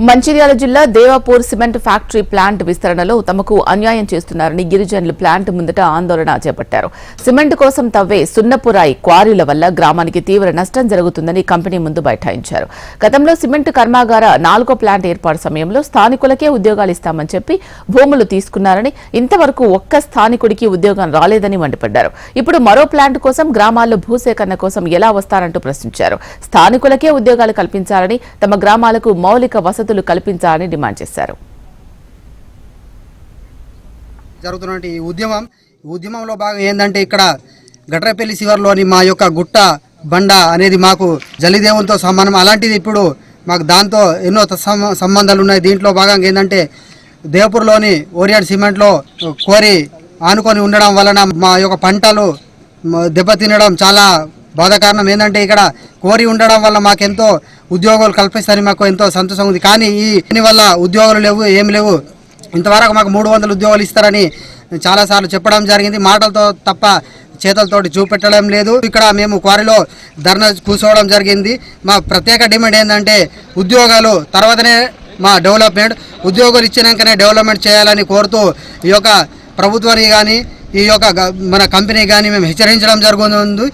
మంచిర్యాల జిల్లా Devapur cement factory plant విస్తరణలో తమకు అన్యాయం చేస్తున్నారని గిరిజనులు ప్లాంట్ ముందట ఆందోళన చేపట్టారు. సిమెంట్ కోసం తవ్వే సున్నపురాయి క్వారీల వల్ల గ్రామానికి తీవ్ర నష్టం జరుగుతుందని కంపెనీ ముందు బైఠాయించారు. గతంలో సిమెంట్ కర్మాగార 4వ ప్లాంట్ ఏర్పాటు సమయంలో స్థానికులకే ఉద్యోగాలు ఇస్తామని చెప్పి భూములు తీసుకున్నారని, ఇంతవరకు ఒక్క స్థానికుడికి ఉద్యోగం రాలేదని మండిపడ్డారు. ఇప్పుడు మరో ప్లాంట్ కోసం గ్రామాల్లో భూసేకరణ కోసం ఎలా వస్తారంటూ ప్రశ్నించారు. స్థానికులకే ఉద్యోగాలు కల్పించాలని, తమ గ్రామాలకు మౌలిక వసతులు కల్పించాలని డిమాండ్ చేశారు. జరుగుతున్న ఈ ఉద్యమంలో భాగం ఏంటంటే ఇక్కడ గట్రపల్లి శివర్లోని మా యొక్క గుట్ట బండ అనేది మాకు జలిదేవులతో సమానం. అలాంటిది ఇప్పుడు మాకు దాంతో ఎన్నో సంబంధాలు ఉన్నాయి. దీంట్లో భాగంగా ఏంటంటే దేవపూర్లోని ఓరియాడ్ సిమెంట్లో కోరి ఆనుకొని ఉండడం వలన మా యొక్క పంటలు దెబ్బతినడం చాలా బాధాకారణం. ఏంటంటే ఇక్కడ కోరి ఉండడం వల్ల మాకెంతో ఉద్యోగాలు కల్పిస్తారని మాకు ఎంతో సంతోషం ఉంది. కానీ దీని వల్ల ఉద్యోగాలు లేవు, ఏమి లేవు. ఇంతవరకు మాకు 300 ఉద్యోగాలు ఇస్తారని చాలాసార్లు చెప్పడం జరిగింది. మాటలతో తప్ప చేతులతోటి చూపెట్టడం లేదు. ఇక్కడ మేము క్వారీలో ధర్నా కూర్చోవడం జరిగింది. మా ప్రత్యేక డిమాండ్ ఏంటంటే ఉద్యోగాలు తర్వాతనే మా డెవలప్మెంట్, ఉద్యోగాలు ఇచ్చినాకనే డెవలప్మెంట్ చేయాలని కోరుతూ ఈ యొక్క ప్రభుత్వాన్ని కానీ ఈ యొక్క మన కంపెనీ కానీ మేము హెచ్చరించడం జరుగుతుంది.